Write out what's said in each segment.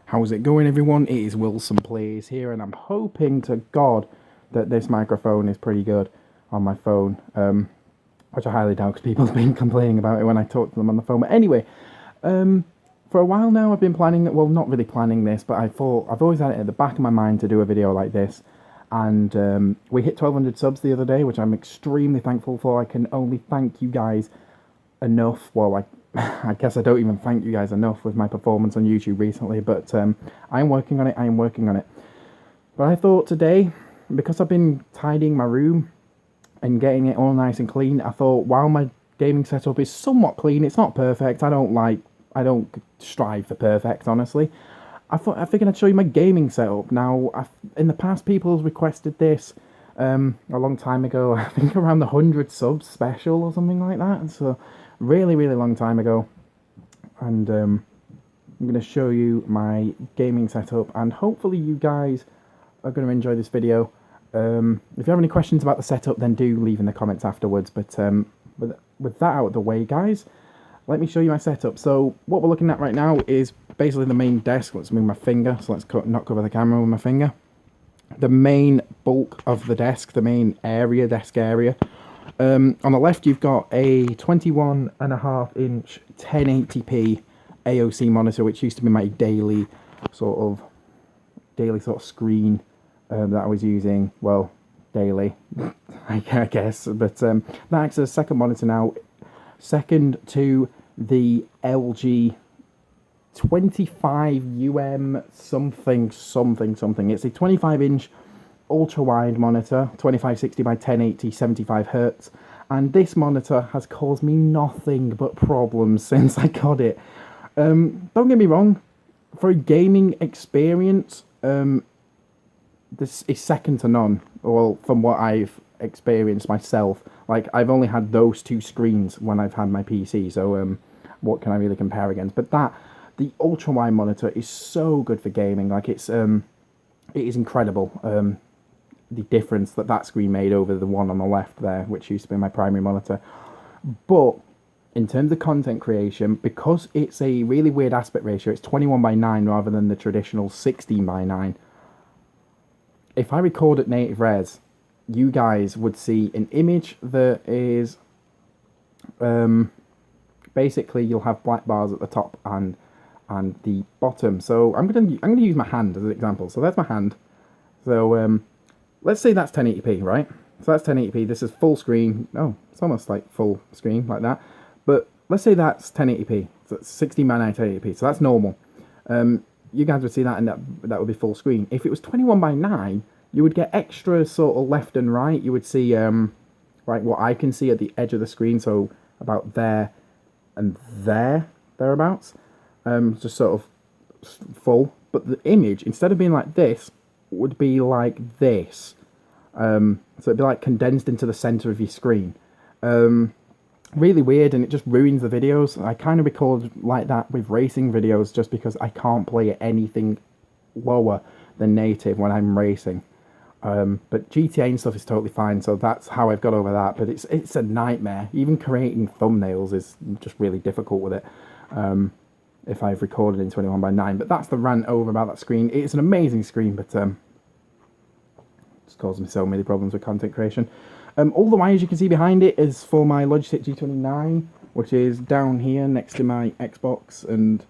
How's it going, everyone? It is WilsonPlays here, and I'm hoping to God that this microphone is pretty good on my phone, which I highly doubt because people have been complaining about it when I talk to them on the phone. But anyway, for a while now I've been planning, well, not really planning this, but I thought I've always had it at the back of my mind to do a video like this. And we hit 1,200 subs the other day, which I'm extremely thankful for. I can only thank you guys enough. Well, I guess I don't even thank you guys enough with my performance on YouTube recently, but I'm working on it. But I thought today, because I've been tidying my room and getting it all nice and clean, I thought while my gaming setup is somewhat clean, it's not perfect. I don't strive for perfect, honestly. I figured I'd show you my gaming setup. Now, in the past, people have requested this a long time ago. I think around the 100 subs special or something like that. So, really long time ago. And I'm going to show you my gaming setup. And hopefully you guys are going to enjoy this video. If you have any questions about the setup, then do leave in the comments afterwards. But with that out of the way, guys, let me show you my setup. So what we're looking at right now is basically the main desk. Let's move my finger, so let's not cover the camera with my finger. The main bulk of the desk, the main area, desk area. On the left, you've got a 21.5-inch 1080p AOC monitor, which used to be my daily sort of screen that I was using. Well, daily, I guess. But that acts as a second monitor now. Second to the LG 25 something. It's a 25-inch ultra-wide monitor, 2560 by 1080, 75 hertz, and this monitor has caused me nothing but problems since I got it. Don't get me wrong, for a gaming experience, this is second to none. Well, from what I've experienced myself, like I've only had those two screens when I've had my PC, so what can I really compare against? But the ultra-wide monitor is so good for gaming. Like it is incredible. The difference that screen made over the one on the left there, which used to be my primary monitor. But in terms of content creation, because it's a really weird aspect ratio, it's 21:9 rather than the traditional 16:9. If I record at native res, you guys would see an image that is basically you'll have black bars at the top and the bottom. So I'm gonna use my hand as an example. So there's my hand. So let's say that's 1080p, right? So that's 1080p. This is full screen. Oh, it's almost like full screen like that. But let's say that's 1080p. So it's 16:9 1080p. So that's normal. You guys would see that, and that would be full screen. If it was 21:9, you would get extra sort of left and right. You would see like what I can see at the edge of the screen. So about there and thereabouts. Just sort of full. But the image, instead of being like this, would be like this. So it'd be like condensed into the center of your screen. Really weird, and it just ruins the videos. I kind of record like that with racing videos just because I can't play at anything lower than native when I'm racing. But GTA and stuff is totally fine, so that's how I've got over that. But it's a nightmare. Even creating thumbnails is just really difficult with it. If I've recorded in 21:9. But that's the rant over about that screen. It's an amazing screen, but it's caused me so many problems with content creation. All the wires you can see behind it is for my Logitech G29, which is down here next to my Xbox, and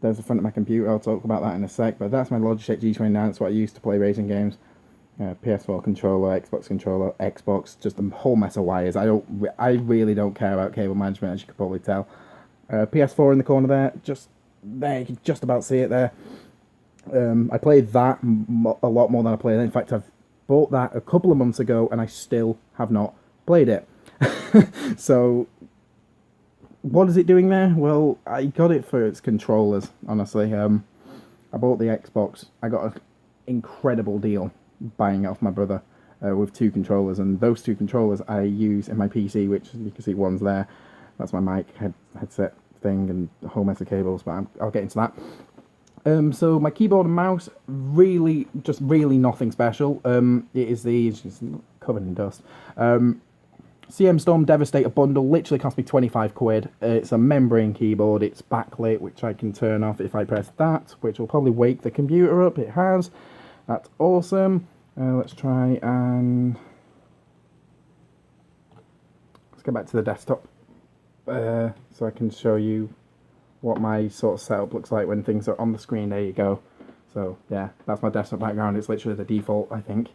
there's the front of my computer. I'll talk about that in a sec, but that's my Logitech G29. That's what I use to play racing games. PS4 controller, Xbox, just a whole mess of wires. I really don't care about cable management, as you could probably tell. PS4 in the corner there, just there, you can just about see it there. I played that a lot more than I played it. In fact, I've bought that a couple of months ago and I still have not played it. So what is it doing there? Well, I got it for its controllers, honestly. I bought the Xbox. I got an incredible deal buying it off my brother with two controllers, and those two controllers I use in my PC, which you can see one's there. That's my mic headset thing and a whole mess of cables, but I'll get into that. So my keyboard and mouse, really nothing special. It's just covered in dust. CM Storm Devastator bundle literally cost me 25 quid. It's a membrane keyboard, it's backlit, which I can turn off if I press that, which will probably wake the computer up. It has. That's awesome. Let's try and... Let's go back to the desktop so I can show you what my sort of setup looks like when things are on the screen. There you go. So yeah, that's my desktop background. It's literally the default, I think.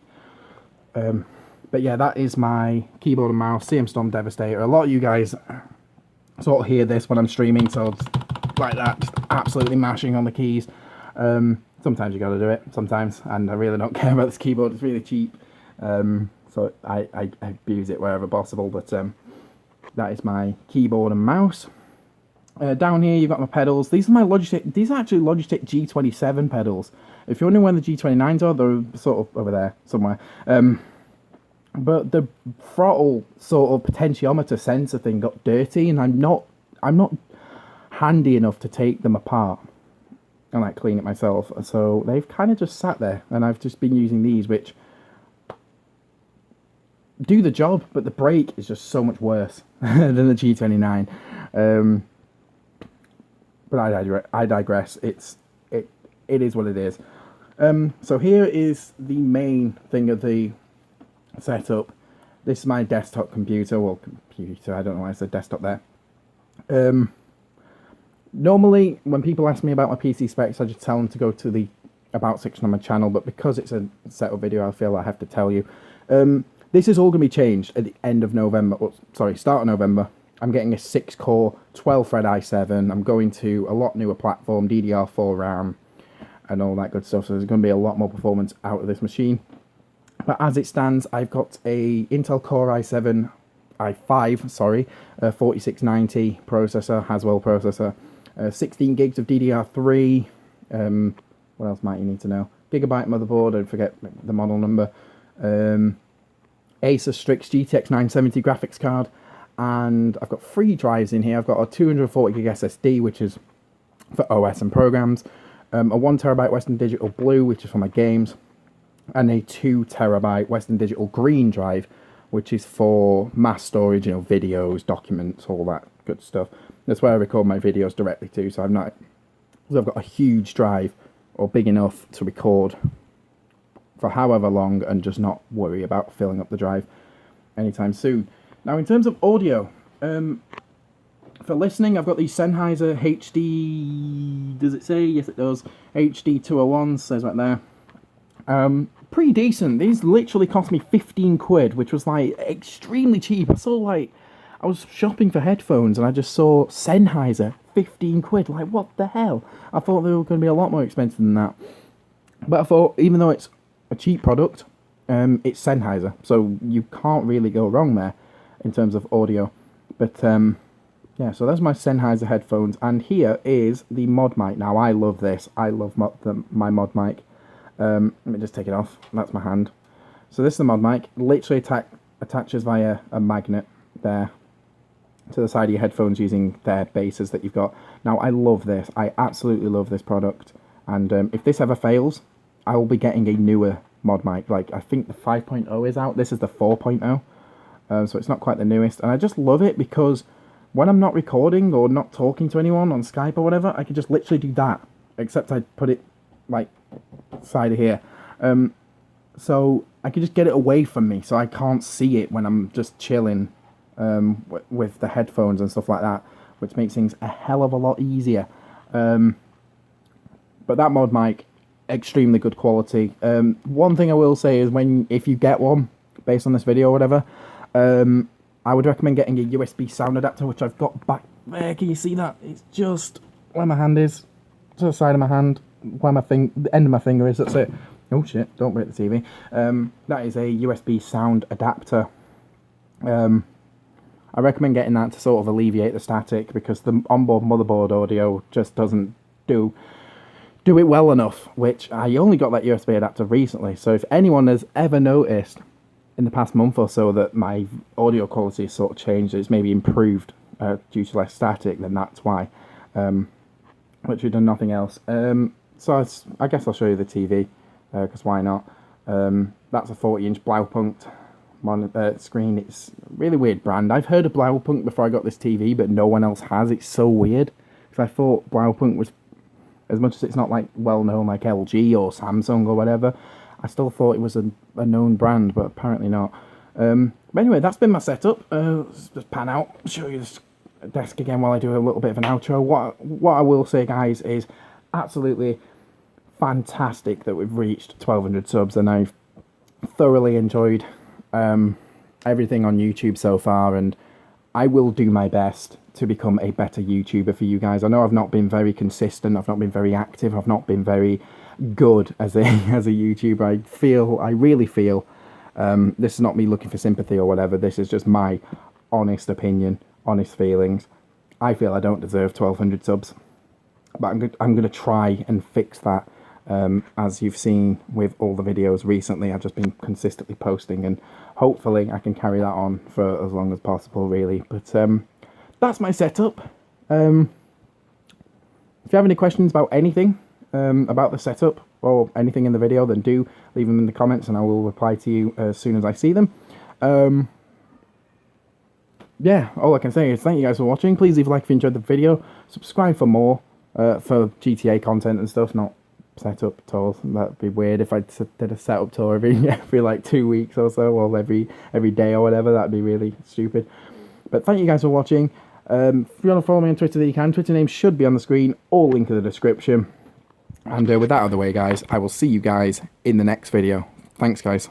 But yeah, that is my keyboard and mouse, CM Storm Devastator. A lot of you guys sort of hear this when I'm streaming, so it's like that, just absolutely mashing on the keys. Sometimes you got to do it, sometimes, and I really don't care about this keyboard. It's really cheap, so I abuse it wherever possible. But that is my keyboard and mouse. Down here you've got my pedals. These are my Logitech. These are actually Logitech G27 pedals. If you're wondering where the G29s are, they're sort of over there somewhere. But the throttle sort of potentiometer sensor thing got dirty, and I'm not handy enough to take them apart and like clean it myself. So they've kind of just sat there, and I've just been using these, which do the job, but the brake is just so much worse than the G29. But I digress. It is what it is. So here is the main thing of the setup. This is my desktop computer. Well, computer. I don't know why I said desktop there. Normally, when people ask me about my PC specs, I just tell them to go to the About section on my channel. But because it's a setup video, I feel I have to tell you. This is all going to be changed at the end of November. Oh, sorry, start of November. I'm getting a 6-core, 12-thread i7. I'm going to a lot newer platform, DDR4 RAM, and all that good stuff. So there's going to be a lot more performance out of this machine. But as it stands, I've got a Intel Core i5, 4690 processor, Haswell processor, 16 gigs of DDR3. What else might you need to know? Gigabyte motherboard, don't forget the model number. Acer Strix GTX 970 graphics card. And I've got 3 drives in here. I've got a 240 gig SSD, which is for OS and programs, a 1 terabyte Western Digital Blue, which is for my games, and a 2 terabyte Western Digital Green drive, which is for mass storage, you know, videos, documents, all that good stuff. That's where I record my videos directly to. So I've got a huge drive, or big enough to record for however long and just not worry about filling up the drive anytime soon. Now, in terms of audio, for listening, I've got the Sennheiser HD, does it say? Yes, it does. HD 201, says right there. Pretty decent. These literally cost me 15 quid, which was, like, extremely cheap. I was shopping for headphones, and I just saw Sennheiser, 15 quid. Like, what the hell? I thought they were going to be a lot more expensive than that. But I thought, even though it's a cheap product, it's Sennheiser, so you can't really go wrong there in terms of audio. But yeah, so that's my Sennheiser headphones, and here is the mod mic. Now, I love this. I love my mod mic. Let me just take it off. That's my hand. So this is the mod mic. Literally attaches via a magnet there to the side of your headphones using their bases that you've got. Now, I love this. I absolutely love this product. And if this ever fails, I will be getting a newer mod mic. Like, I think the 5.0 is out. This is the 4.0. So it's not quite the newest. And I just love it because when I'm not recording or not talking to anyone on Skype or whatever, I can just literally do that. Except I put it, like, side of here. So I can just get it away from me so I can't see it when I'm just chilling with the headphones and stuff like that, which makes things a hell of a lot easier. But that mod mic, extremely good quality. One thing I will say is if you get one, based on this video or whatever, I would recommend getting a USB sound adapter, which I've got back there. Can you see that? It's just where my hand is, to the side of my hand, where the end of my finger is. That's it. Oh shit, don't break the TV. That is a USB sound adapter. I recommend getting that to sort of alleviate the static, because the onboard motherboard audio just doesn't do it well enough, which I only got that USB adapter recently. So if anyone has ever noticed in the past month or so that my audio quality has sort of changed, it's maybe improved due to less static, then that's why. Literally done nothing else. So I guess I'll show you the TV, because why not? That's a 40-inch Blaupunkt screen. It's a really weird brand. I've heard of Blaupunkt before I got this TV, but no one else has. It's so weird. Because I thought Blaupunkt was, as much as it's not like well known like LG or Samsung or whatever, I still thought it was a known brand, but apparently not. But anyway, that's been my setup. Let's just pan out, show you this desk again while I do a little bit of an outro. What I will say, guys, is absolutely fantastic that we've reached 1,200 subs, and I've thoroughly enjoyed everything on YouTube so far, and I will do my best to become a better YouTuber for you guys. I know I've not been very consistent, I've not been very active, I've not been very good as a YouTuber. I really feel this is not me looking for sympathy or whatever. This is just my honest opinion, honest feelings. I feel I don't deserve 1,200 subs, but I'm going to try and fix that. As you've seen with all the videos recently, I've just been consistently posting, and hopefully I can carry that on for as long as possible, really. But that's my setup. If you have any questions about anything about the setup or anything in the video, then do leave them in the comments and I will reply to you as soon as I see them. Yeah, all I can say is thank you guys for watching. Please leave a like if you enjoyed the video. Subscribe for more for GTA content and stuff, not setup tours. That'd be weird if I did a setup tour every like 2 weeks or so, or every day or whatever. That'd be really stupid. But thank you guys for watching. If you want to follow me on Twitter, then you can. Twitter name should be on the screen, or link in the description. And with that out of the way, guys, I will see you guys in the next video. Thanks, guys.